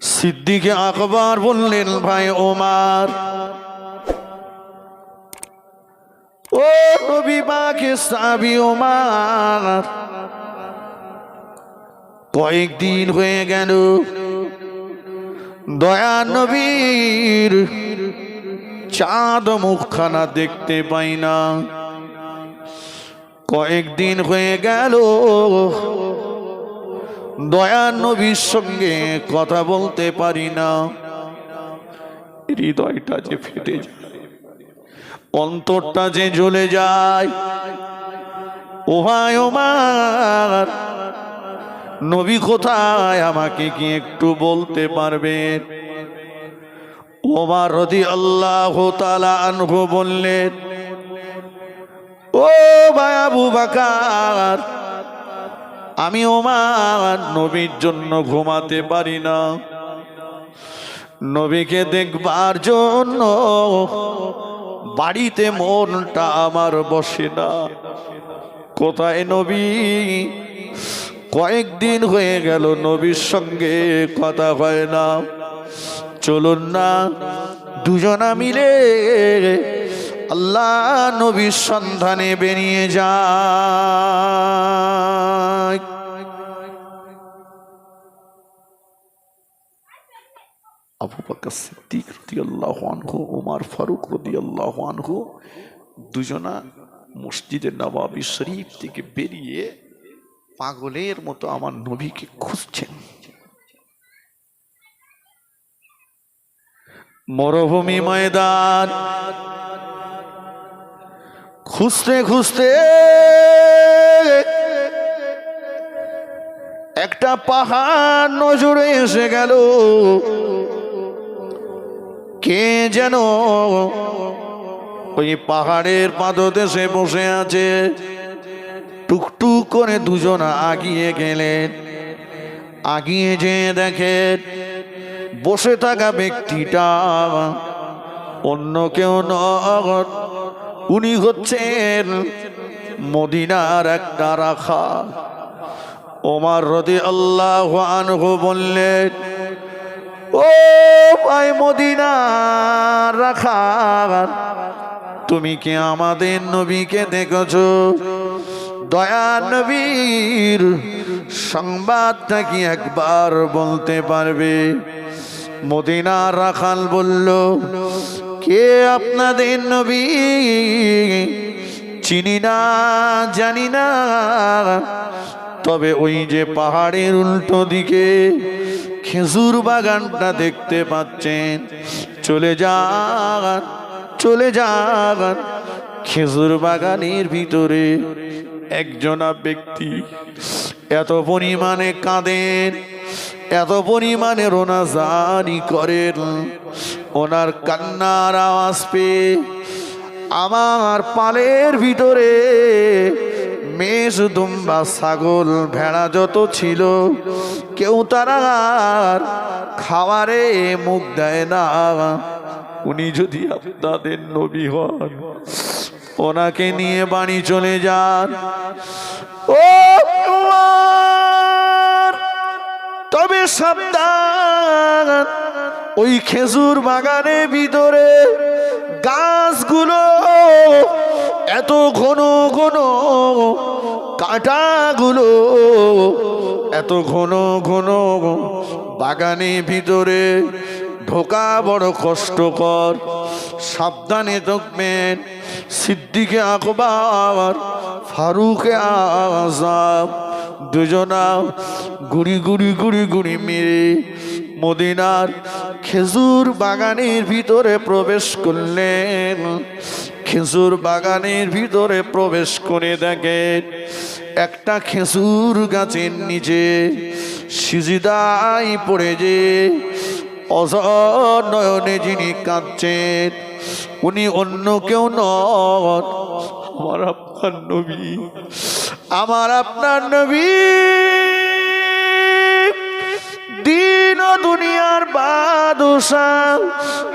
সিদ্দিকে আকবর বললেন, ভাই ওমর, ও নবী পাকের সাহাবী ওমর, কয়েকদিন হয়ে গেল দয়া নবীর চাঁদ মুখখানা দেখতে পাই না। কয়েকদিন হয়ে গেল দয়া নবীর সঙ্গে কথা বলতে পারি না। হৃদয়টা যে ফেটে যায়, অন্তরটা যে জ্বলে যায়। ও ভাই ওমর, নবী কোথায় আমাকে কি একটু বলতে পারবেন? ওমর রাদিয়াল্লাহু তাআলা আনহু বললেন, ও ভাই আবু বকর, আমি ওমর নবীর জন্য ঘুমাতে পারি না। নবীকে দেখবার জন্য বাড়িতে মনটা আমার বসে না। কোথায় নবী? কয়েকদিন হয়ে গেল নবীর সঙ্গে কথা হয় না। চলুন না দুজনা মিলে আল্লাহ নবীর সন্ধানে বেরিয়ে যায়। আবু বকর সিদ্দিক রাদিয়াল্লাহু আনহু, ওমর ফারুক রাদিয়াল্লাহু আনহু দুজনা মসজিদে নববী শরীফ থেকে বেরিয়ে পাগলের মতো আমার নবীকে খুঁজছেন। মরুভূমি ময়দান খুঁজতে খুঁজতে একটা পাহাড় নজরে এসে গেল। কে যেন ওই পাহাড়ের পাদদেশে বসে আছে। টুকটুক করে দুজনা আগিয়ে গেলেন। আগিয়ে যেয়ে দেখেন বসে থাকা ব্যক্তিটা অন্য কেউ নয়, উনি হচ্ছেন মদিনার একটা রাখাল। ওমর রাদিয়াল্লাহু আনহু বললেন, ও ভাই মদিনার রাখাল, তুমি কি আমাদের নবীকে দেখেছো? দয়া নবীর সংবাদটা কি একবার বলতে পারবে? মদিনার রাখাল বলল, কে আপনাদের নবী? চিনি না, জানি না, তবে ওই যে পাহাড়ের উল্টো দিকে খেজুর বাগানটা দেখতে পাচ্ছেন, চলে যান, চলে যান। খেজুর বাগানের ভিতরে একজনা ব্যক্তি এত পরিমাণে কাঁদেন, এত পরিমাণে রোনাজানি করেন, ওনার কান্নার আওয়াজ পেয়ে আমার পালের ভিতরে মেষ, দুম্বা, ছাগল, ভেড়া যত ছিল কেউ তারা আর খাওয়ারে মুখ দেয় না। উনি যদি আপনাদের নবী হন, ওনাকে নিয়ে বাড়ি চলে যান। ও তবে সাবধান, ওই খেজুর বাগানের ভিতরে গাছগুলো এত ঘন ঘন, কাঁটাগুলো এত ঘন ঘন, বাগানের ভিতরে ঢোকা বড় কষ্টকর। সাবধানে থাকবেন। সিদ্দিকে আকবর, ফারুকে আজম দুজনা গুড়ি গুড়ি গুড়ি গুড়ি মেরে মদিনার খেজুর বাগানের ভিতরে প্রবেশ করলেন। খেজুর বাগানের ভিতরে প্রবেশ করে দেখেন একটা খেজুর গাছের নিচে সিজদায় পড়ে যে অঝর নয়নে যিনি কাঁদছেন, উনি অন্য কেউ নন, আমার আপনার নবী, আমার আপনার নবী। দিন ও দুনিয়ার বাদশাহ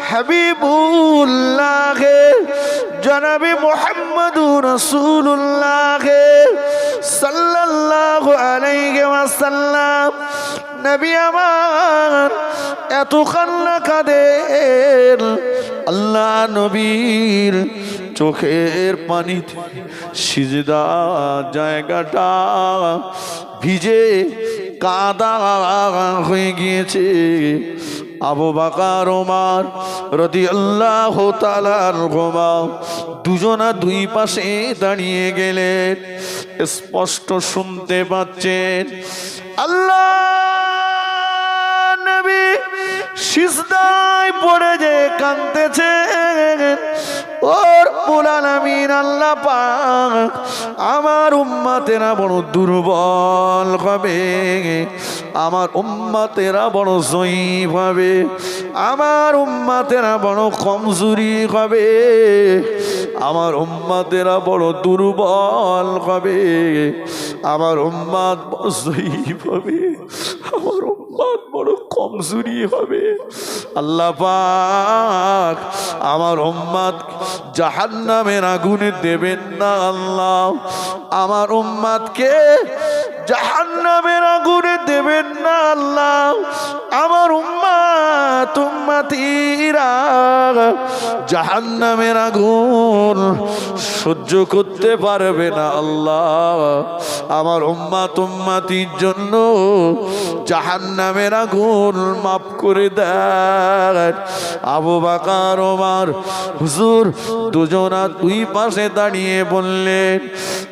হাবিবুল্লাহ জনাবে মুহাম্মদুর রাসূলুল্লাহ সাল্লাল্লাহু আলাইহি ওয়াসাল্লাম, নবী আমার এত কান্না কাঁদেন, আল্লাহ নবীর চোখের পানিতে সিজদা জায়গাটা ভিজে কাদা হয়ে গিয়েছে। আবু বকর ওমর রাদিয়াল্লাহু তাআলা আনহুমা দুজনা দুই পাশে দাঁড়িয়ে গেলেন। স্পষ্ট শুনতে পাচ্ছেন আল্লাহ নবী সিজদায় পড়ে যে কাঁদতেছেন। ওর রব্বুল আলামিন আল্লাহ পাক আমার উম্মতেরা বড় দুর্বল হবে, আমার উম্মতেরা বড় জয়ীফ হবে, আমার উম্মতেরা বড় কমজোরি হবে, আমার উম্মতেরা বড় দুর্বল হবে, আমার উম্মত বড় জয়ীফ হবে, আমার উম্মত বড় কমজোরি হবে। আল্লাহ পাক আমার উম্মত জাহান্নামের আগুনে দেবেন না। আল্লাহ আমার উম্মতকে জাহান্নামের আগুনে দেবেন না। আল্লাহ আমার উম্মতিরা জাহান্নামের আগুন সহ্য করতে পারবে না। আল্লাহ আমার উম্মতির জন্য জাহান্নামের আগুন মাফ করে দেন। আবু বকর ওমর হুজুর দুজনা দুই পাশে দাঁড়িয়ে বললেন,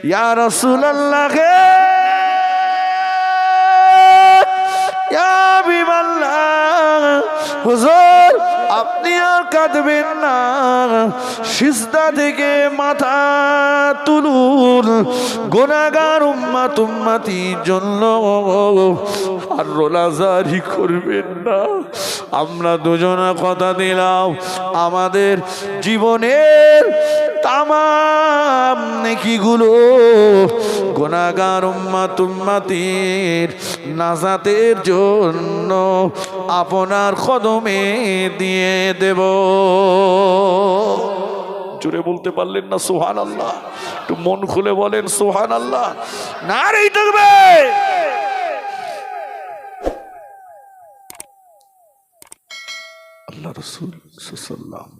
ইয়া রাসূলুল্লাহ, হুজুর আপনি আর কাঁদবেন না, সিজদা থেকে মাথা তুলুন, গুনাহগার উম্মতির জন্য আর রোলাজারি করবেন না। আমরা দুজনা কথা দিলাম আমাদের জীবনের তামাম নেকিগুলো গুনাহগার উম্মতির নাজাতের জন্য আপনার কদমে দিয়ে দেব। জোরে বলতে পারলেন না সুবহানাল্লাহ? একটু মন খুলে বলেন সুবহানাল্লাহ। নারে তাকবীর। আল্লাহ রাসূল সাল্লাল্লাহু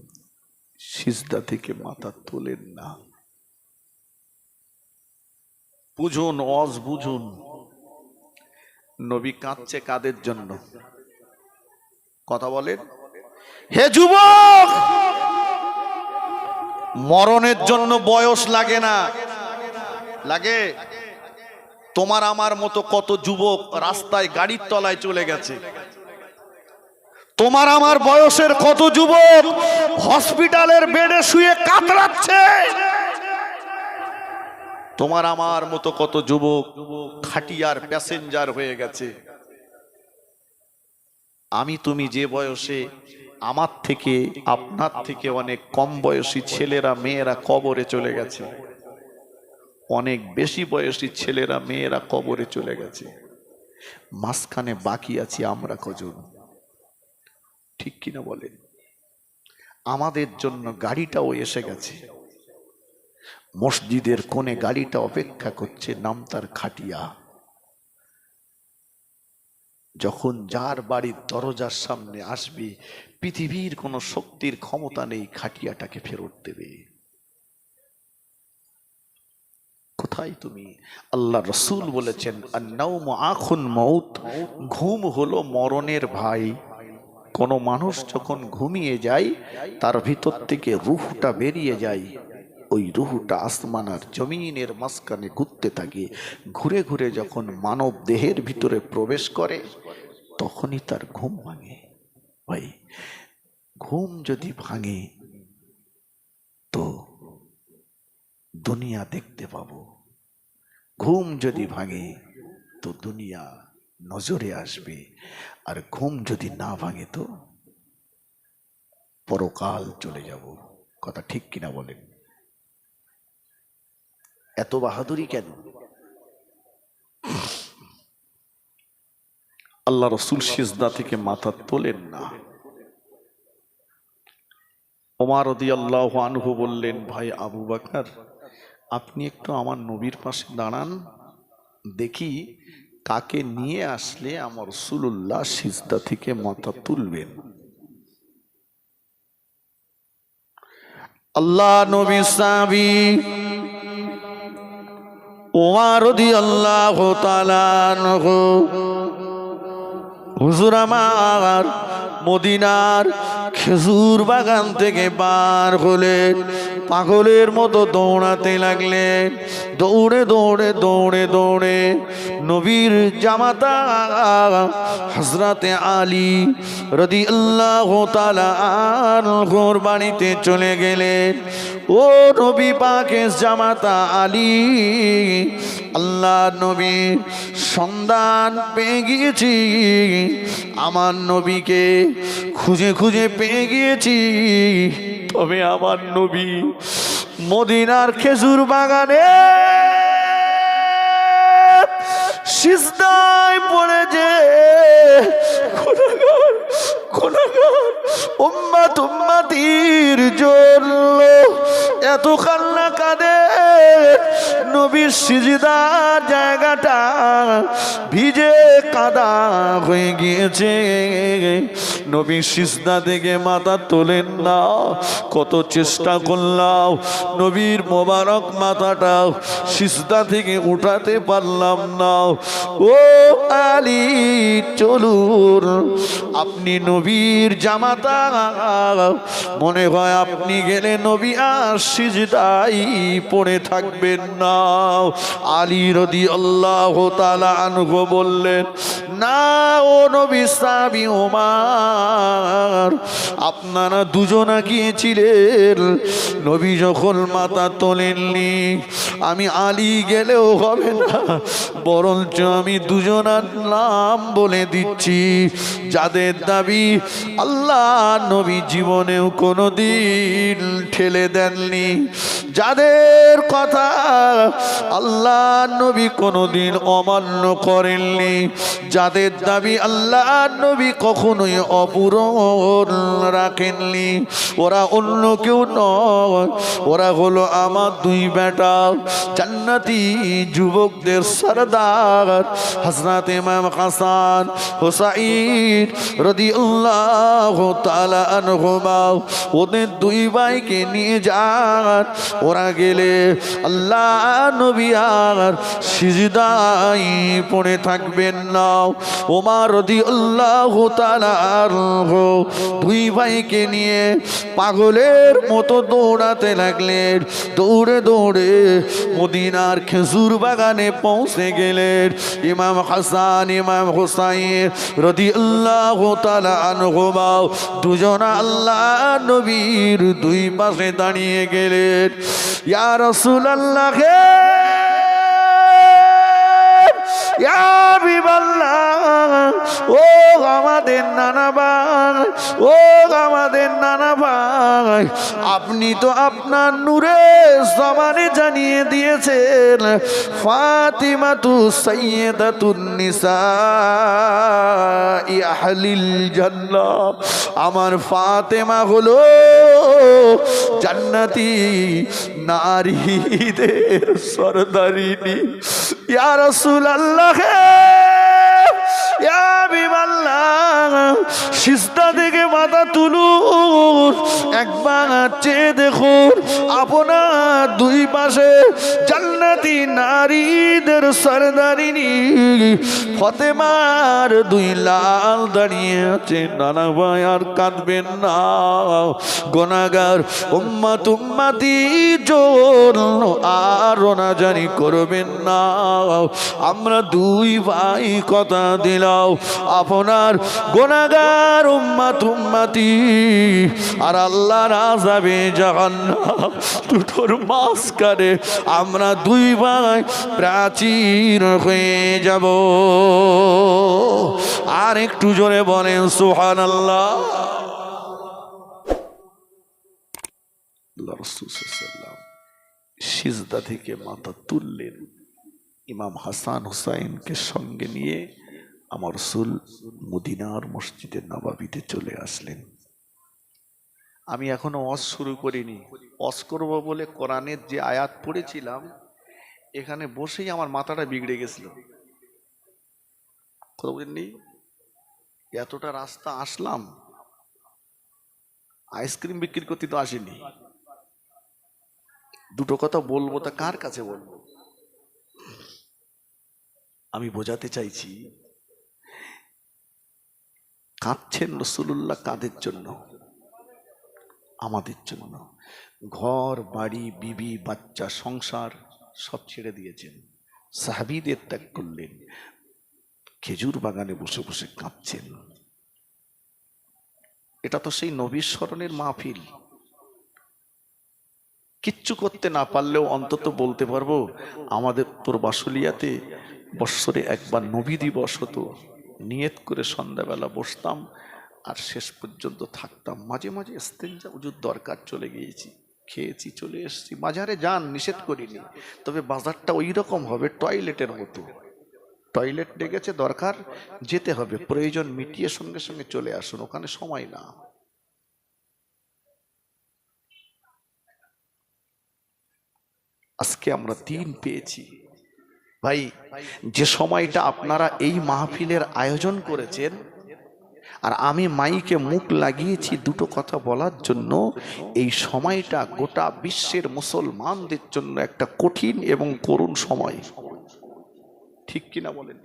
সিজদা থেকে মাথা তোলেন না। বুঝুন, ওয়াজ বুঝুন, নবী কাঁদছে কাদের জন্য? কথা বলেন। হে যুবক, মরণের জন্য বয়স লাগে না, লাগে? তোমার আমার মতো কত যুবক রাস্তায় গাড়ির তলায় চলে গেছে। তোমার আমার বয়সের কত যুবক হসপিটালের বেডে শুয়ে কাতরাচ্ছে। তোমার আমার মতো কত যুবক খাটিয়ার প্যাসেঞ্জার হয়ে গেছে। আমি তুমি যে বয়সে, আমার থেকে আপনার থেকে অনেক কম বয়সী ছেলেরা মেয়েরা কবরে চলে গেছে, অনেক বেশি বয়সী ছেলেরা মেয়েরা কবরে চলে গেছে। মাঝখানে বাকি আছি আমরা কজন? ঠিক কিনা বলেন? আমাদের জন্য গাড়িটাও এসে গেছে, মসজিদের কোণে গাড়িটা অপেক্ষা করছে, নাম তার খাটিয়া। যখন যার বাড়ির দরজার সামনে আসবে, পৃথিবীর কোন শক্তির ক্ষমতা নেই খাটিয়াটাকে ফেরত দেবে। কোথায় তুমি? আল্লাহ রাসূল বলেছেন, আন-নাওমু আখুন মাউত, ঘুম হলো মরণের ভাই। কোন মানুষ যখন ঘুমিয়ে যায়, তার ভিতর থেকে রূহটা বেরিয়ে যায়। ওই রূহটা আসমান আর জমিনের মাঝখানে ঘুরতে থাকে। ঘুরে ঘুরে যখন মানব দেহের ভিতরে প্রবেশ করে, তখনই তার ঘুম ভাঙে। ভাই, ঘুম যদি ভাঙে তো দুনিয়া দেখতে পাবো, ঘুম যদি ভাঙে তো দুনিয়া নজরে আসবে, আর ঘুম যদি না ভাঙে তো পরকাল চলে যাব। কথা ঠিক কিনা বলেন? এত বাহাদুরি কেন? আল্লাহ রাসূল সিজদা থেকে মাথা তোলেন না। ওমর রাদিয়াল্লাহু আনহু বললেন, ভাই আবু বকর, আপনি একটু আমার নবীর পাশে দাঁড়ান, দেখি কাকে নিয়ে আসলে আমার রাসূলুল্লাহ সিজদা থেকে মাথা তুলবেন? আল্লাহ নবী সাহাবী ওমর রাদিয়াল্লাহু তাআলা আনহু হুজুর আমার মদিনার খেজুর বাগান থেকে বার হলেন, পাগলের মতো দৌড়াতে লাগলেন। দৌড়ে দৌড়ে দৌড়ে দৌড়ে নবীর জামাতা হযরতে আলী রাদিয়াল্লাহু তাআলা আনহুর বাড়িতে চলে গেলেন। ও নবী পাকের জামাতা আলী, আল্লাহ নবীর সন্ধান পেয়ে গিয়েছি, আমার নবীকে খুঁজে খুঁজে পেয়ে গিয়েছি। তবে আমার নবী মদিনার খেজুর বাগানে সিজদায় পড়েছে। গুনাহগার গুনাহগার উম্মত উম্মতির জন্য এত কান্না কাঁদে, নবীর সিজদার জায়গাটা ভিজে কাদা হয়ে গিয়েছে। নবী সিজদা থেকে মাথা তোলেন না। কত চেষ্টা করলাম নবীর মোবারক মাথাটা সিজদা থেকে উঠাতে পারলাম না। ও আলী চলুন, আপনি নবীর জামাতা, মনে হয় আপনি গেলে নবী আর সিজদাই পড়ে থাকবেন না। আলী রাদিয়াল্লাহু তাআলা আনহু বললেন, না ও নবী সাহাবী ওমর, আপনারা দুজনা গিয়েছিলেন, নবী যখন মাথা তোলেননি আমি আলী গেলেও হবে না, বরঞ্চ আমি দুজনার নাম বলে দিচ্ছি যাদের দাবি আল্লাহ নবী জীবনেও কোনোদিন ঠেলে দেননি, যাদের কথা আল্লাহ নবী কোনোদিন অমান্য করেননি, যাদের দাবি আল্লাহ নবী কখনোই অপূরণ রাখেননি। ওরা অন্য কেউ নয়, ওরা হলো আমার দুই বেটা, জান্নাতি যুবকদের সরদার হযরত ইমাম হাসান হুসাইন রাদিয়াল্লাহু তাআলা আনহুমা। ওদের দুই ভাইকে নিয়ে যান, ওরা গেলে আল্লাহ নবী আর সিজদায় পড়ে থাকবেন না। ওমর রাদিয়াল্লাহু তাআলা আনহু দুই ভাইকে নিয়ে পাগলের মতো দৌড়াতে লাগলেন। দৌড়ে দৌড়ে মদিনার খেজুর বাগানে পৌঁছে গেলেন। ইমাম হাসান ইমাম হুসাইন রাদিয়াল্লাহু তাআলা আনহুমা দুজনা আল্লাহ নবীর দুই পাশে দাঁড়িয়ে গেলেন। ইয়া রাসূলুল্লাহ, ইয়া হাবিবাল্লাহ, ও আমাদের নানা ভাই, ও আমাদের নানা ভাই, আপনি তো আপনার নূরে জবানে জানিয়ে দিয়েছেন ফাতিমাতু সাইয়্যিদাতুন নিসাই আহলিল জান্নাহ, আমার ফাতেমা হলো জান্নাতি নারীদের সরদারিনী। ইয়া রাসূলুল্লাহ, ইয়া হাবিবাল্লাহ, সিজদা থেকে মাথা তুলুন, একবার চেয়ে দেখুন আপনার দুই পাশে জান্নাতি নারীদের সরদারিনী ফাতেমার দুই লাল দাঁড়িয়ে আছে। নানা ভাই আর কাঁদবেন না, গুনাহগার উম্মত উম্মতি জন্য আর রোনাজারি করবেন না। আমরা দুই ভাই কথা দিলাম, আপনার গুনাহগার উম্মত উম্মতি আর আল্লাহর আযাবে জাহান্নাম দুটোর মাঝখানে আমরা দুই ভাই প্রাচীর হয়ে যাব। আর একটু জোরে বলেন সুবহানাল্লাহ। আল্লাহ রাসূল সাল্লাল্লাহু আলাইহি ওয়াসাল্লাম সিজদা থেকে মাথা তুললেন, ইমাম হাসান হুসাইনকে সঙ্গে নিয়ে আমার রাসূল মদিনার মসজিদে নববীতে চলে আসলেন। আমি এখনো ওয়াজ শুরু করিনি, ওয়াজ করব বলে কোরআনের যে আয়াত পড়েছিলাম এখানে বসেই আমার মাথাটা বিগড়ে গেছিল। কথা বুঝেননি? এতটা রাস্তা আসলাম, আইসক্রিম বিক্রি করতে তো আসেনি। দুটো কথা বলবো, তা কার কাছে বলবো? আমি বোঝাতে চাইছি, কাঁদছেন রাসূলুল্লাহ কাদের জন্য? আমাদের জন্য। ঘর বাড়ি বিবি বাচ্চা সংসার সব ছেড়ে দিয়েছেন, সাহাবীদের ত্যাগ করলেন, খেজুর বাগানে বসে বসে কাঁদছেন। এটা তো সেই নবীর স্মরণের মাহফিল। কিচ্ছু করতে না পারলেও অন্তত বলতে পারবো, আমাদের পূর্বাশুলিয়াতে বৎসরে একবার নবী দিবস হতো, নিয়ত করে সন্ধ্যাবেলা বসতাম আর শেষ পর্যন্ত থাকতাম। মাঝে মাঝে ইস্তেঞ্জা উজুর দরকার চলে গিয়েছি, খেয়েছি, চলে এসেছি। বাজারে যান, নিষেধ করিনি, তবে বাজারটা ওই রকম হবে টয়লেটের মতো। টয়লেট লেগেছে, দরকার, যেতে হবে, প্রয়োজন মিটিয়ে সঙ্গে সঙ্গে চলে আসুন, ওখানে সময় না। আজকে আমরা দিন পেয়েছি ভাই, যে সময়টা আপনারা এই মাহফিলের আয়োজন করেছেন আর আমি মাইকে মুখ লাগিয়েছি দুটো কথা বলার জন্য, এই সময়টা গোটা বিশ্বের মুসলমানদের জন্য একটা কঠিন এবং করুণ সময়। ঠিক কিনা বলেন?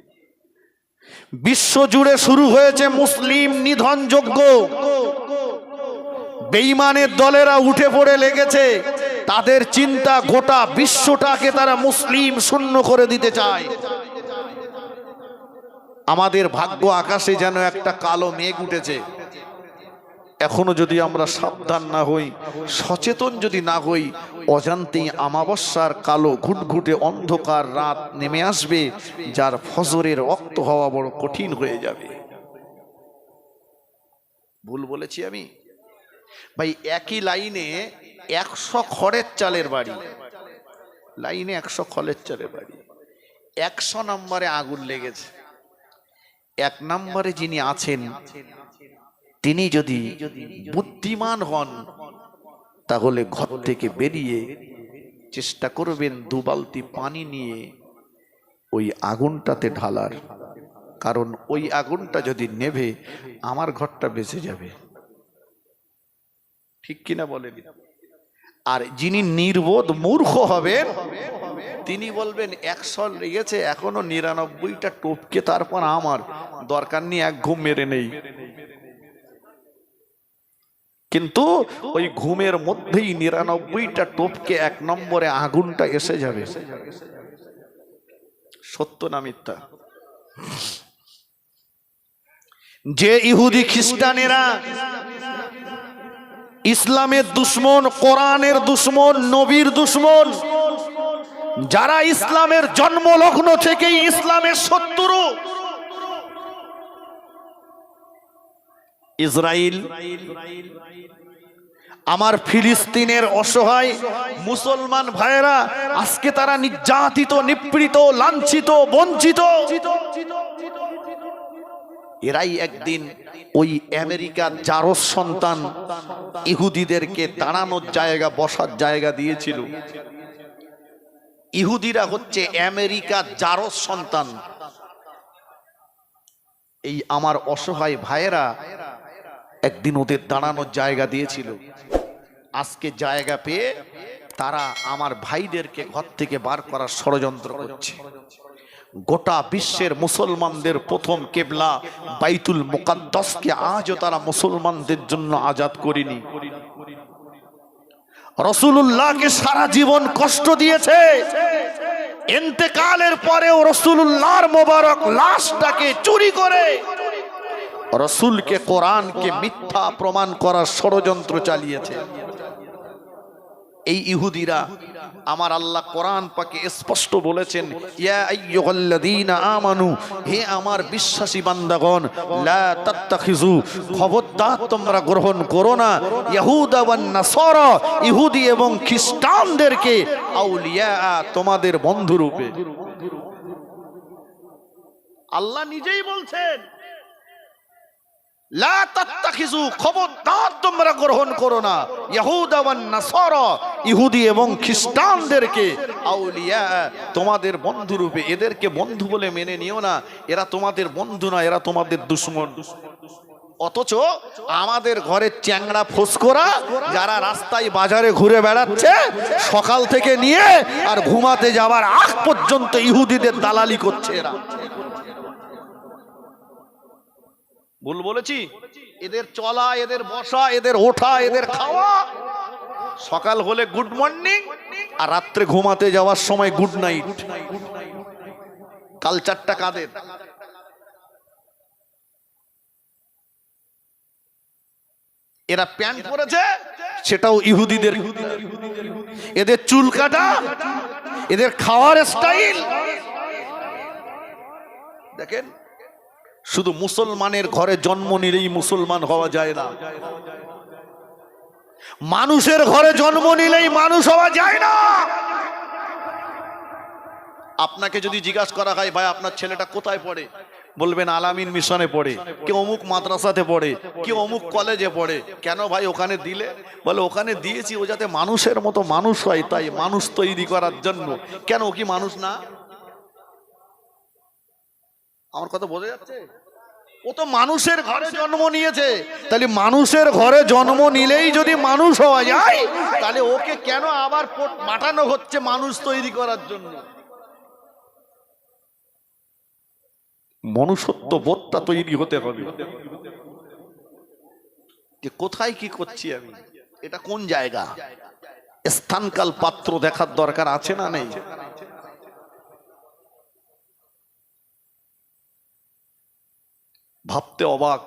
বিশ্ব জুড়ে শুরু হয়েছে মুসলিম নিধন যজ্ঞ। বেঈমানের দলেরা উঠে পড়ে লেগেছে, তাদের চিন্তা গোটা বিশ্বটাকে তারা মুসলিম শূন্য করে দিতে চায়। আমাদের ভাগ্য আকাশে যেন একটা কালো মেঘ উঠেছে। এখনো যদি আমরা সাবধান না হই, সচেতন যদি না হই, অজান্তেই আমাবস্যার কালো ঘুটঘুটে অন্ধকার রাত নেমে আসবে, যার ফজরের রক্ত হওয়া বড় কঠিন হয়ে যাবে। ভুল বলেছি আমি? ভাই, একই লাইনে 100 খড়ের চালের বাড়ি, লাইনে 100 খড়ের চালের বাড়ি, 100 নম্বরে আগুন লেগেছে। 1 নম্বরে যিনি আছেন তিনি যদি বুদ্ধিমান হন, তাহলে ঘর থেকে বেরিয়ে চেষ্টা করবেন 2 বালতি পানি নিয়ে ওই আগুনটাতে ঢালার, কারণ ওই আগুনটা যদি নেভে আমার ঘরটা বেঁচে যাবে। ঠিক কিনা বলেন? আর যিনি নির্বোধ মূর্খ হবেন, তিনি বলবেন 100 লেগেছে, এখনো 99টা টপকে তারপর আমার দরকার নেই, এক ঘুম মেরে নেই। কিন্তু ওই ঘুমের মধ্যেই 99টা টপকে 1 নম্বরে আগুনটা এসে যাবে। সত্য না মিথ্যা? যে ইহুদি খ্রিস্টানেরা ইসলামের দুশ্মন, কোরআনের দুশ্মন, নবীর দুশ্মন, যারা ইসলামের জন্মলগ্ন থেকেই ইসলামের শত্রু, ইসরায়েল, আমার ফিলিস্তিনের অসহায় মুসলমান ভাইয়েরা, আজকে তারা নির্যাতিত, নিপীড়িত, লাঞ্ছিত, বঞ্চিত। এরাই একদিন ওই আমেরিকার জারজ সন্তান ইহুদিদেরকে দাঁড়ানোর জায়গা, বসার জায়গা দিয়েছিল। ইহুদিরা হচ্ছে আমেরিকার জারজ সন্তান। এই আমার অসহায় ভাইয়েরা একদিন ওদের দাঁড়ানোর জায়গা দিয়েছিল। আজকে জায়গা পেয়ে তারা আমার ভাইদেরকে ঘর থেকে বার করার ষড়যন্ত্র করছে। গোটা বিশ্বের মুসলমানদের প্রথম কেবলা বাইতুল মুকাদ্দাসকে আজও তারা মুসলমানদের জন্য আজাদ করেনি। রাসূলুল্লাহকে সারা জীবন কষ্ট দিয়েছে, ইন্তেকালের পরেও রাসূলুল্লাহর মোবারক লাশটাকে চুরি করে রাসূলকে, কোরআনকে মিথ্যা প্রমাণ করার ষড়যন্ত্র চালিয়েছে। এই ইহুদিরা, আমার আল্লাহ কোরআন পাকে স্পষ্ট বলেছেন, ইয়া আইয়ুহাল্লাযীনা আমানু, হে আমার বিশ্বাসী বান্দাগণ, লা তাত্তাখিযু, খবরদার তোমরা গ্রহণ করো না, ইহুদা ওয়ান নাসারা, ইহুদি এবং খ্রিস্টানদেরকে আউলিয়া, তোমাদের বন্ধু রূপে। আল্লাহ নিজেই বলছেন, লা তাত্তাখিযু, খবরদার তোমরা গ্রহণ করো না, ইহুদা ওয়ান নাসারা, ইহুদি এবং খ্রিস্টানদেরকে আউলিয়া, তোমাদের বন্ধু রূপে, এদেরকে বন্ধু বলে মেনে নিও না, এরা তোমাদের বন্ধু না, এরা তোমাদের দুশমন। অথচ আমাদের ঘরে চ্যাংড়া ফোস্করা যারা রাস্তায় বাজারে ঘুরে বেড়াচ্ছে সকাল থেকে নিয়ে আর ঘুমাতে যাবার আগ পর্যন্ত ইহুদিদের দালালি করছে এরা। ভুল বলেছি? এদের চলা, এদের বসা, এদের ওঠা, এদের খাওয়া, সকাল হলে গুড মর্নিং আর রাত্রে ঘুমাতে যাওয়ার সময় গুড নাইট। কালচারটা কাদের? এরা প্যান্ট পরেছে সেটাও ইহুদিদের। এদের চুল কাটা, এদের খাওয়ার স্টাইল দেখেন। শুধু মুসলমানের ঘরে জন্ম নিলেই মুসলমান হওয়া যায় না, মানুষের ঘরে জন্ম নিলেই মানুষ হওয়া যায় না। আপনাকে যদি জিজ্ঞাসা করা হয় ভাই আপনার ছেলেটা কোথায় পড়ে, বলবেন আলামিন মিশনে পড়ে, কেউ অমুক মাদ্রাসাতে পড়ে, কেউ অমুক কলেজে পড়ে। কেন ভাই ওখানে দিলে? বলে ওখানে দিয়েছি ও যাতে মানুষের মতো মানুষ হয়, তাই মানুষ তৈরি করার জন্য। কেন ও কি মানুষ না? আমার কথা বোঝা যাচ্ছে? ও তো মানুষের ঘরে জন্ম নিয়েছে, তাহলে মানুষের ঘরে জন্ম নিলেই যদি মানুষ হওয়া যায়, তাহলে ওকে কেন আবার পাঠানো হচ্ছে মানুষ তৈরি করার জন্য? মনুষ্যত্ব বোধটা তৈরি হতে হবে যে কোথায় কি করছি আমি, এটা কোন জায়গা, স্থানকাল পাত্র দেখার দরকার আছে না নেই? ভাবতে অবাক।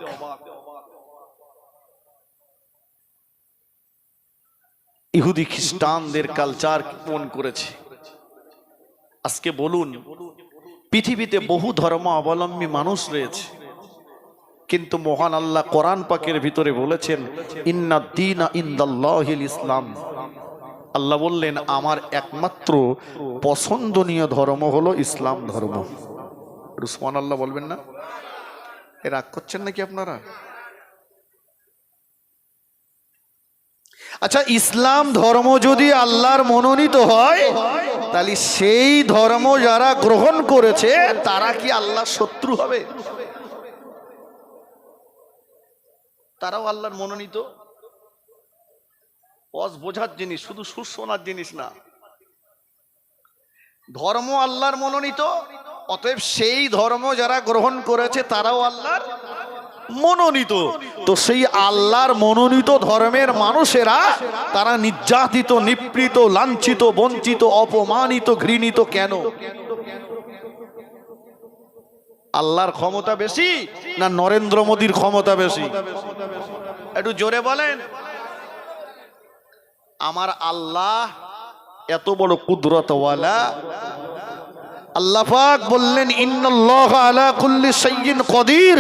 ইহুদি খ্রিস্টানদের কালচার কেমন করেছে আজকে বলুন। পৃথিবীতে বহু ধর্ম অবলম্বী মানুষ রয়েছে, কিন্তু মহান আল্লাহ কোরআন পাকের ভিতরে বলেছেন ইন্নাদ দীনা ইনদাল্লাহিল ইসলাম। আল্লাহ বললেন আমার একমাত্র পছন্দনীয় ধর্ম হলো ইসলাম ধর্ম। সুবহানাল্লাহ বলবেন না? রাগ করছেন নাকি আপনারা? আচ্ছা, ইসলাম ধর্ম যদি আল্লাহর মনোনীত হয়, তাহলে সেই ধর্ম যারা গ্রহণ করেছে তারা কি আল্লাহর শত্রু হবে? তারাও আল্লাহর মনোনীত। বোঝার জিনিস, শুধু সুর শোনার জিনিস না। ধর্ম আল্লাহর মনোনীত, অতএব সেই ধর্ম যারা গ্রহণ করেছে তারাও আল্লাহর মনোনীত। তো সেই আল্লাহর মনোনীত ধর্মের মানুষেরা তারা নির্যাতিত, নিপীড়িত, লাঞ্ছিত, বঞ্চিত, অপমানিত, ঘৃণিত কেন? আল্লাহর ক্ষমতা বেশি না নরেন্দ্র মোদীর ক্ষমতা বেশি? একটু জোরে বলেন। আমার আল্লাহ এত বড় কুদরতওয়ালা। আল্লাহ পাক বললেন ইন্নাল্লাহা আলা কুল্লি শাইইন কদির,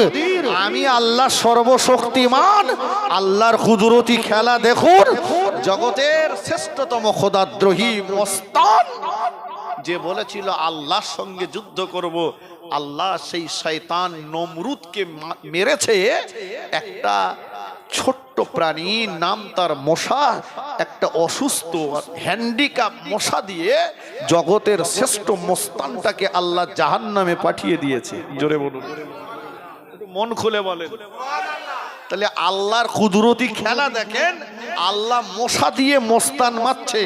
আমি আল্লাহ সর্বশক্তিমান। আল্লাহর কুদরতি খেলা দেখুন। জগতের শ্রেষ্ঠতম খোদাদ্রোহী মস্তান যে বলেছিল আল্লাহর সঙ্গে যুদ্ধ করব, আল্লাহ সেই শয়তান নমরুদকে মেরেছে একটা ছোট্ট প্রাণী, নাম তার মশা, একটা অসুস্থ হ্যান্ডিক্যাপ মশা দিয়ে জগতের শ্রেষ্ঠ মস্তানটাকে আল্লাহ জাহান্নামে পাঠিয়ে দিয়েছে। জোরে বলুন, মন খুলে বলেন। তাহলে আল্লাহর কুদরতি খেলা দেখেন। আল্লাহ মশা দিয়ে মস্তান মারছে,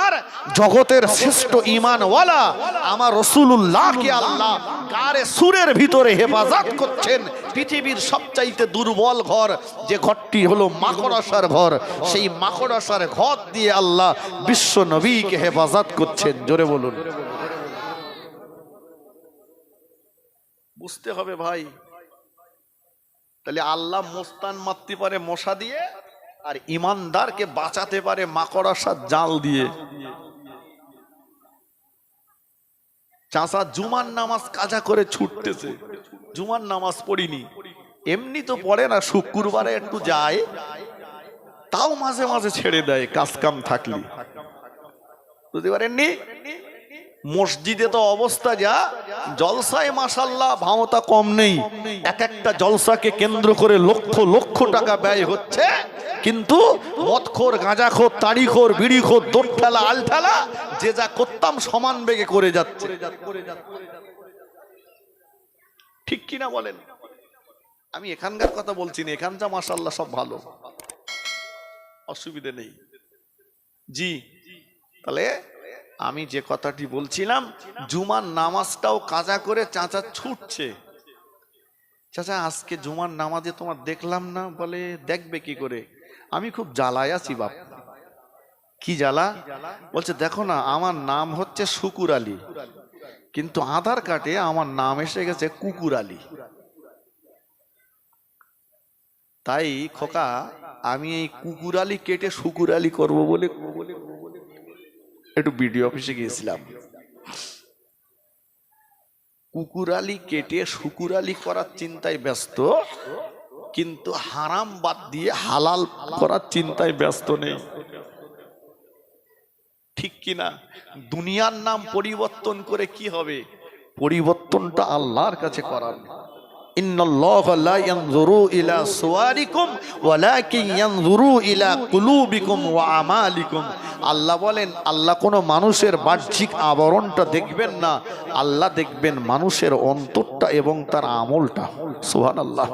আর জগতের শ্রেষ্ঠ ঈমানওয়ালা আমার রাসূলুল্লাহকে আল্লাহ গারে সুরের ভিতরে হেফাজত করছেন। পৃথিবীর সবচাইতে দুর্বল ঘর যে ঘরটি হলো মাকড়সার ঘর, সেই মাকড়সার ঘর দিয়ে আল্লাহ বিশ্ব নবীকে হেফাজত করছেন। জোরে বলুন। বুঝতে হবে ভাই। তাহলে আল্লাহ মোস্তান মারতে পারে মশা দিয়ে, আর ইমানদারকে বাঁচাতে পারে মাকড়সার জাল দিয়ে। চাচা জুমার নামাজ কাজা করে ছুটতেছে, জুমার নামাজ পড়িনি, এমনি তো পড়ে না, শুক্রবারে একটু যায়, তাও মাঝে মাঝে ছেড়ে দেয় কাজ কাম থাকলে। বুঝতে পারেননি? মসজিদে তো অবস্থা যা, জলসায় মাশাআল্লাহ ভাওতা কম নেই। এক একটা জলসাকে কেন্দ্র করে লক্ষ লক্ষ টাকা ব্যয় হচ্ছে, কিন্তু মদখোর, গাঁজাখোর, তাড়িখোর, বিড়িখোর, দোট ঠেলা, আল ঠেলা, যে যা করতাম সমান বেগে করে যাচ্ছে। ঠিক কিনা বলেন? আমি এখানকার কথা বলছি না, এখানটা মাশাআল্লাহ সব ভালো, অসুবিধে নেই। জি, তাহলে আমি যে কথাটি বলছিলাম, জুমার নামাজটাও কাজা করে চাচা ছুটছে। চাচা আজকে জুমার নামাজে তোমার দেখলাম না। বলে দেখবে কি করে, আমি খুব জ্বালায় আছি বাপ। কি জ্বালা? বলছে দেখো না, আমার নাম হচ্ছে শুকুর আলী, কিন্তু আধার কার্ডে আমার নাম এসে গেছে কুকুর আলী। তাই খোকা, আমি এই কুকুর আলী কেটে শুকুর আলী করবো বলে একটু বিডিও অফিসে গিয়েছিলাম। কুকুর আলী কেটে শুকুর আলী করার চিন্তায় ব্যস্ত, কিন্তু হারাম বাদ দিয়ে হালাল করার চিন্তায় ব্যস্ত নেই। ঠিক কিনা? দুনিয়ার নাম পরিবর্তন করে কি হবে? পরিবর্তনটা আল্লাহর কাছে করার। ইন্নাল্লাহা লা ইয়ানজুরু ইলা সুওয়ারিকুম ওয়ালাকিন ইয়ানজুরু ইলা কুলুবিকুম ওয়া আমালিকুম। আল্লাহ বলেন, আল্লাহ কোনো মানুষের বাহ্যিক আবরণটা দেখবেন না, আল্লাহ দেখবেন মানুষের অন্তরটা এবং তার আমলটা। সুবহানাল্লাহ।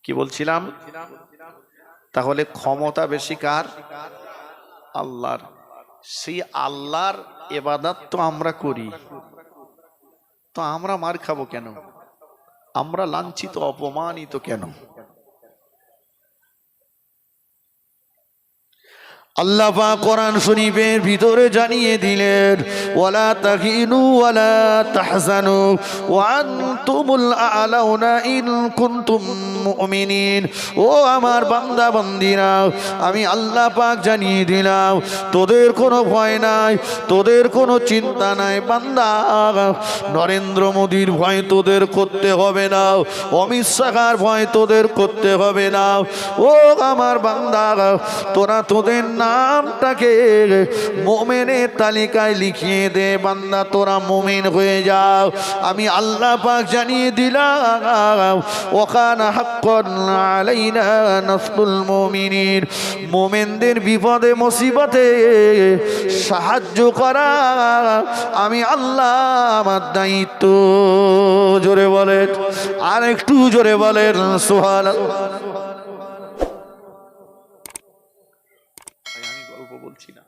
কি বলছিলাম? তাহলে ক্ষমতা বেশি কার? আল্লাহর। সেই আল্লাহর ইবাদত তো আমরা করি, তো আমরা মার খাবো কেন? আমরা লাঞ্ছিত অপমানিত কেন? আল্লাহ পাক কোরআন শরীফের ভিতরে জানিয়ে দিলেন, ওয়ালা তাহিনু ওয়ালা তাহজানু ওয়া আনতুমুল আ'লাউনা ইন কুনতুম মুমিনিন। ও আমার বান্দা বান্দীরা, আমি আল্লাহ পাক জানিয়ে দিলাম, তোদের কোনো ভয় নাই, তোদের কোনো চিন্তা নাই। বান্দা, নরেন্দ্র মোদীর ভয় তোদের করতে হবে না, অমিত শাহর ভয় তোদের করতে হবে না। ও আমার বান্দা, তোরা তোদের নামটাকে মুমিনের তালিকায় লিখিয়ে দে। বান্দা, তোরা মুমিন হয়ে যাও। আমি আল্লাহ পাক জানিয়ে দিলাম, ওয়াকানা হাক্কান আলাইনা নাসরুল মুমিনিন। মুমিনদের বিপদে মুসিবতে সাহায্য করা আমি আল্লাহ আমার দায়িত্ব। জোরে বলেন, আর একটু জোরে বলেন সুবহানাল্লাহ। বলছি না,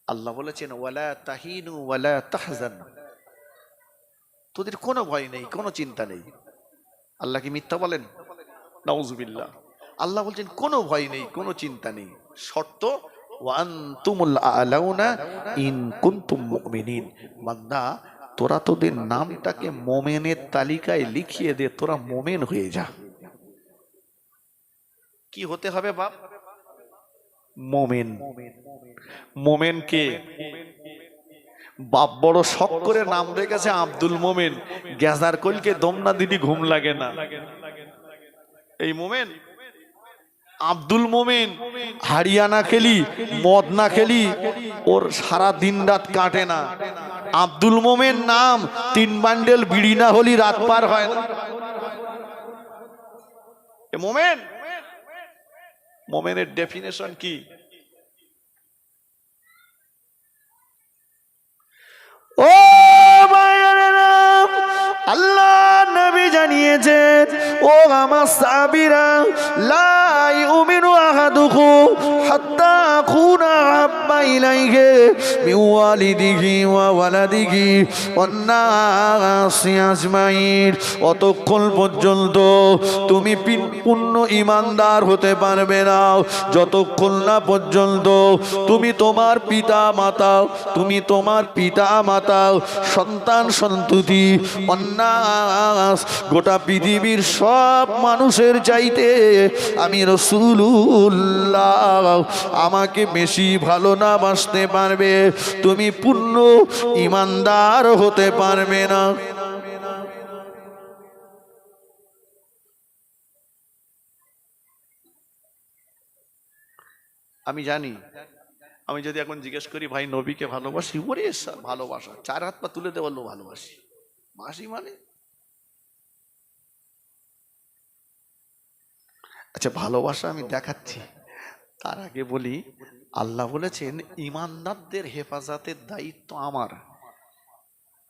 আল্লাহ বলেছেন ওয়ালা তাহিনু ওয়ালা তাহজানু, তোদের কোনো ভয় নেই, কোনো চিন্তা নেই। আল্লাহ কি মিথ্যা বলেন? নাউজুবিল্লাহ। আল্লাহ বলছেন কোনো ভয় নেই, কোনো চিন্তা নেই, শর্ত ওয়া আনতুমুল আ'লাউনা ইন কুনতুম মুমিনিন। বান্দা, তোরা তোদের নামটাকে মুমিনের তালিকায় লিখিয়ে দে, তোরা মুমিন হয়ে যা। কি হতে হবে বাপ? মুমিন। মুমিন কে? বাপ বড় শখ করে নাম রেখেছে আব্দুল মোমেন, গ্যাজার কলকে দমনা দিদি ঘুম লাগে না, এই মোমেন। আব্দুল মোমেন হারিয়ানা খেলি, মদ না খেলি ওর সারা দিন রাত কাটে না। আব্দুল মোমেন নাম 3 বান্ডেল বিড়ি না হলি রাত পার হয় না। মোমেন, মোমেনের ডেফিনেশন কি? ও আল্লাহ নবী জানিয়েছেন, ও আমার সাহাবীরা, লা ইউমিনু আহাদুকুম হাত্তা আকুনা আহাব্বা ইলাইহি মিন ওয়ালিদিহি ওয়া ওয়ালাদিহি ওয়ান নাসি আজমাইন। অতক্ষণ পর্যন্ত তুমি পূর্ণ ঈমানদার হতে পারবে না যতক্ষণ না পর্যন্ত তুমি তোমার পিতা মাতা, তুমি তোমার পিতা মাতা, সন্তান সন্ততি, অন্নাস, গোটা পৃথিবীর সব মানুষের চাইতে আমি রাসূলুল্লাহ আমাকে বেশি ভালো না বাসতে পারবে, তুমি পূর্ণ ঈমানদার হতে পারবে না। আমি জানি, আমি যদি এখন জিজ্ঞেস করি ভাই নবীকে ভালোবাসি, ওরে ভালোবাসা 4 হাত পা তুলে দেওয়ার ভালোবাসি, মাসি মানে আচ্ছা, ভালোবাসা আমি দেখাচ্ছি, তার আগে বলি, আল্লাহ বলেছেন ইমানদারদের হেফাজতের দায়িত্ব আমার।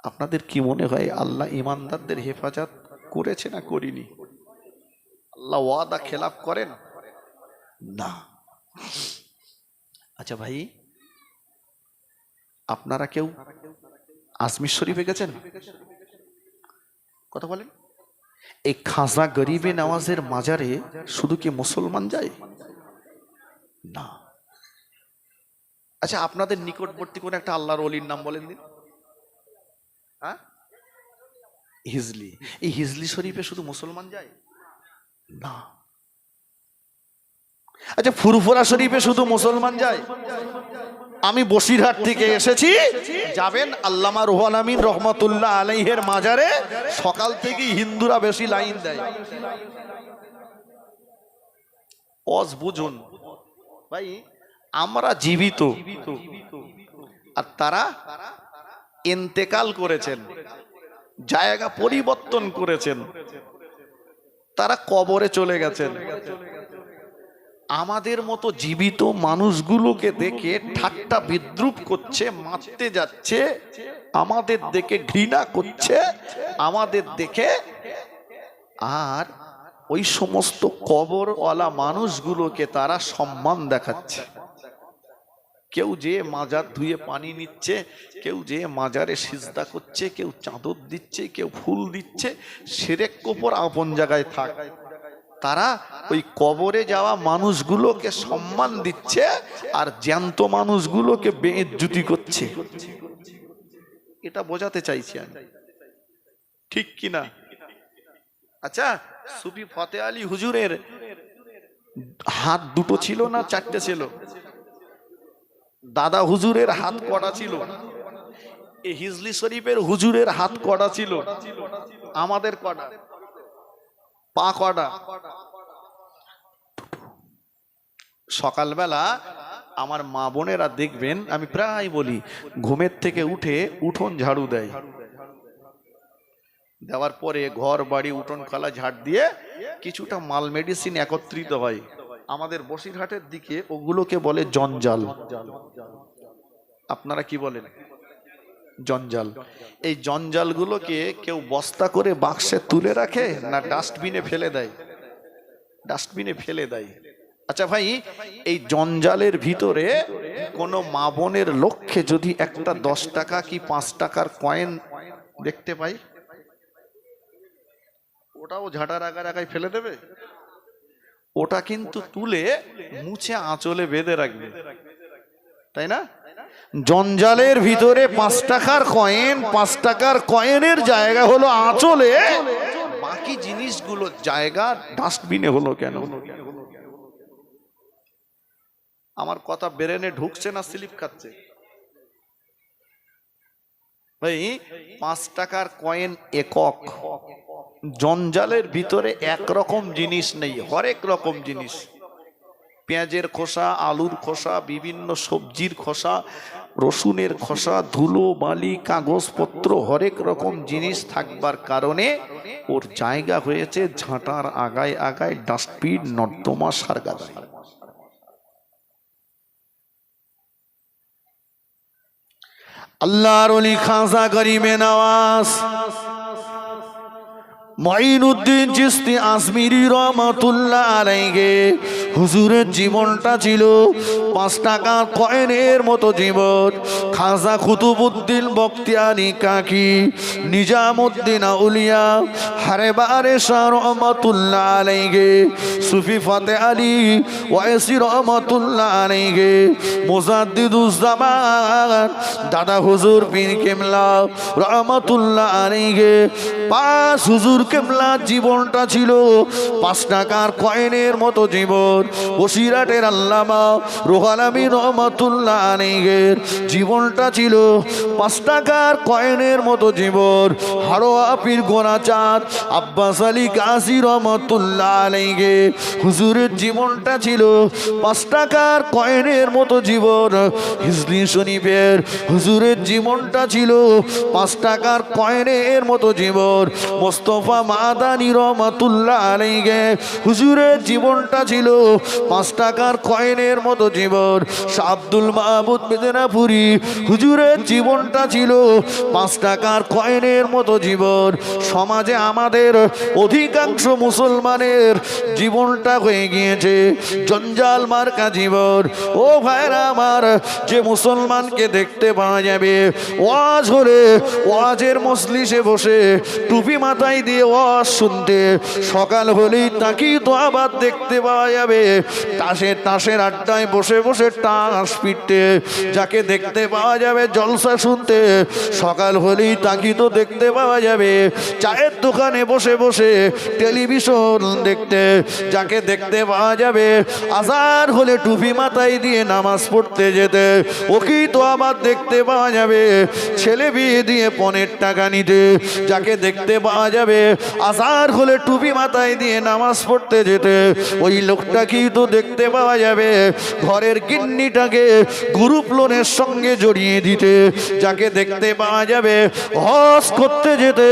আপনাদের কি মনে হয় আল্লাহ ইমানদারদের হেফাজত করেছে না করিনি? আল্লাহ ওয়াদা খেলাফ করেন না। আচ্ছা ভাই, আপনারা কেউ আজমির শরীফে গেছেন? কথা বলেন। এই খাজা গরিবে নওয়াজের মাজারে শুধু কি মুসলমান যায়? না। আচ্ছা, আপনাদের নিকটবর্তী কোন একটা আল্লাহর ওলির নাম বলেন দিন। হ্যাঁ, হিজলি। এই হিজলি শরীফে শুধু মুসলমান যায়? না। আচ্ছা, ফুরফুরা শরীফে শুধু মুসলমান যায়? আমি বসিরহাট থেকে এসেছি, যাবেন আল্লামা রুহুল আমিন রহমাতুল্লাহ আলাইহির মাজারে, সকাল থেকেই হিন্দুরা বেশি লাইন দেয়। অজ বুঝুন ভাই, আমরা জীবিত আর তারা ইন্তেকাল করেছেন, জায়গা পরিবর্তন করেছেন, তারা কবরে চলে গেছেন। আমাদের মতো জীবিত মানুষগুলোকে দেখে ঠাট্টা বিদ্রুপ করছে, মারতে যাচ্ছে, আমাদের দেখে ঘৃণা করছে, আমাদের দেখে। আর ওই সমস্ত কবরওয়ালা মানুষগুলোকে তারা সম্মান দেখাচ্ছে। কেউ যে মাজার ধুয়ে পানি নিচ্ছে, কেউ যে মাজারে সিজদা করছে, কেউ চাদর দিচ্ছে, কেউ ফুল দিচ্ছে। শিরক কুফর আপন জায়গায় থাক, তারা ওই কবরে যাওয়া মানুষগুলোকে সম্মান দিচ্ছে আর জ্যান্ত মানুষগুলোকে বেইজ্জতি করছে। এটা বোঝাতে চাইছি আমি, ঠিক কিনা? আচ্ছা, সুফি ফতে আলী হুজুরের হাত দুটো ছিল না চারটে ছিল? দাদা হুজুরের হাত কটা ছিল? এই হিজলি শরীফের হুজুরের হাত কটা ছিল? আমাদের কটা? পা কটা? সকালবেলা আমার মা বোনেরা দেখবেন, আমি প্রায় বলি, ঘুমের থেকে উঠে উঠোন ঝাড়ু দেয়, দেওয়ার পরে ঘর বাড়ি উঠোন খালা ঝাড় দিয়ে কিছুটা মাল মেডিসিন একত্রিত হয়। আমাদের বসিরহাটের দিকে ওগুলোকে বলে জঞ্জাল। আপনারা কি বলেন? জঞ্জাল। এই জঞ্জালগুলোকে কেউ বস্তা করে বাক্সে তুলে রাখে না ডাস্টবিনে ফেলে দেয়? ডাস্টবিনে ফেলে দেয়। আচ্ছা ভাই, এই জঞ্জালের ভিতরে কোনো মা বোনের লক্ষ্যে যদি একটা 10 টাকা কি 5 টাকার কয়েন দেখতে পাই, ওটাও ঝাঁটার আগায় ফেলে দেবে? ওটা কিন্তু তুলে মুছে আঁচলে বেঁধে রাখবে, তাই না? জঞ্জালের ভিতরে 5 টাকার কয়েন, 5 টাকার কয়েনের জায়গা হলো আঁচলে, বাকি জিনিসগুলো জায়গা ডাস্টবিনে হলো কেন? আমার কথা ব্রেনে ঢুকছে না স্লিপ খাচ্ছে? ভাই, 5 টাকার কয়েন একক, জঞ্জালের ভিতরে একরকম জিনিস নেই, হরেক রকম জিনিস। পেঁয়াজের খোসা, আলুর খোসা, বিভিন্ন সবজির খোসা, রসুনের খোসা, ধুলো বালি, কাগজপত্র, হরেক রকম জিনিস থাকবার কারণে ওর জায়গা হয়েছে ঝাঁটার আগায় ডাস্টবিন, নর্দমা, সারগাদায়। আল্লাহর ওলি খাজা গরিবে নওয়াজ মঈনুদ্দিন চিশতি আজমিরি রহমাতুল্লাহ আলাইহি হুজুরের জীবনটা ছিল 5 টাকা কয়েনের মতো জীবন। খাজা কুতুবউদ্দিন বখতিয়ারি কাকি, নিজামউদ্দিন আউলিয়া, হারেবারে শাহ রহমাতুল্লাহ আলাইহি, সুফি ফতে আলী ওয়াইসি রহমাতুল্লাহ আলাইহি, মুজাদ্দিদুজ্জামান দাদা হুজুর পীর কেবলা রহমাতুল্লাহ আলাইহি, 5 হুজুর কেবলার জীবনটা ছিল 5 টাকার কয়েনের মতো জীবন। বসিরহাটের আল্লামা রুহুল আমিন রহমাতুল্লাহ আলাইহির জীবনটা ছিল 5 টাকার কয়েনের মতো জীবন। হাড়োয়া পীর গোনাচাঁদ আব্বাস আলী কাজী রহমাতুল্লাহ আলাইহি হুজুরের জীবনটা ছিল 5 টাকার কয়েনের মতো জীবন। হিজলি শরীফের হুজুরের জীবনটা ছিল 5 টাকার কয়েনের মতো জীবন। মোস্তফা মাদানী রহমাতুল্লাহ আলাইহি হুজুরের জীবনটা ছিল 5 টাকার কয়েনের মতো জীবন। শাহ আব্দুল মাহমুদ মেদিনাপুরী হুজুরের জীবনটা ছিল 5 টাকার কয়েনের মতো জীবন। সমাজে আমাদের অধিকাংশ মুসলমানের জীবনটা হয়ে গিয়েছে জঞ্জাল মার্কা জীবন। ও ভাইরা আমার, যে মুসলমানকে দেখতে পাওয়া যাবে ওয়াজ হলে ওয়াজের মজলিসে বসে টুপি মাথায় দিয়ে ওয়াজ শুনতে, সকাল হলেই তাকেই তো আবার দেখতে পাওয়া যাবে তাসের আড্ডায় বসে বসে তাস পিটতে, যাকে দেখতে পাওয়া যাবে জলসা শুনতে, সকাল হলেই তাকেই তো দেখতে পাওয়া যাবে চায়ের দোকানে বসে বসে টেলিভিশন দেখতে, যাকে দেখতে পাওয়া যাবে আজান হলে টুপি মাথায় দিয়ে নামাজ পড়তে যেতে, ওকেই তো আবার দেখতে পাওয়া যাবে ছেলে বিয়ে দিয়ে 15 টাকা নিতে, যাকে দেখতে পাওয়া যাবে আজান হলে টুপি মাথায় দিয়ে নামাজ পড়তে যেতে, ওই লোকটাকেই তো দেখতে পাওয়া যাবে ঘরের গিন্নিটাকে গ্রুপ লোনের সঙ্গে জড়িয়ে দিতে, যাকে দেখতে পাওয়া যাবে হজ করতে যেতে,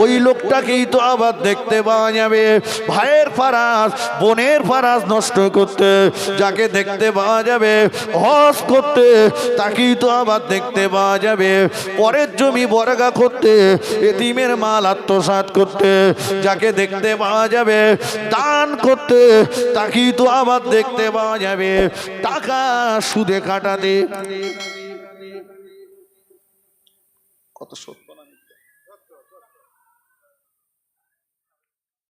ওই লোকটাকেই তো আবার দেখতে পাওয়া যাবে ভাইয়ের ফারাজ বোনের ফারাজ নষ্ট করতে, যাকে দেখতে পাওয়া যাবে হজ করতে, তাকেই তো আবার দেখতে পাওয়া যাবে পরের জমি বর্গা করতে, এতিমের মাল আত্মসাৎ করতে, যাকে দেখতে পাওয়া যাবে দান করতে, তাকেই তো আবার দেখতে পাওয়া যাবে টাকা সুদে কাটাতে। কত সত্য।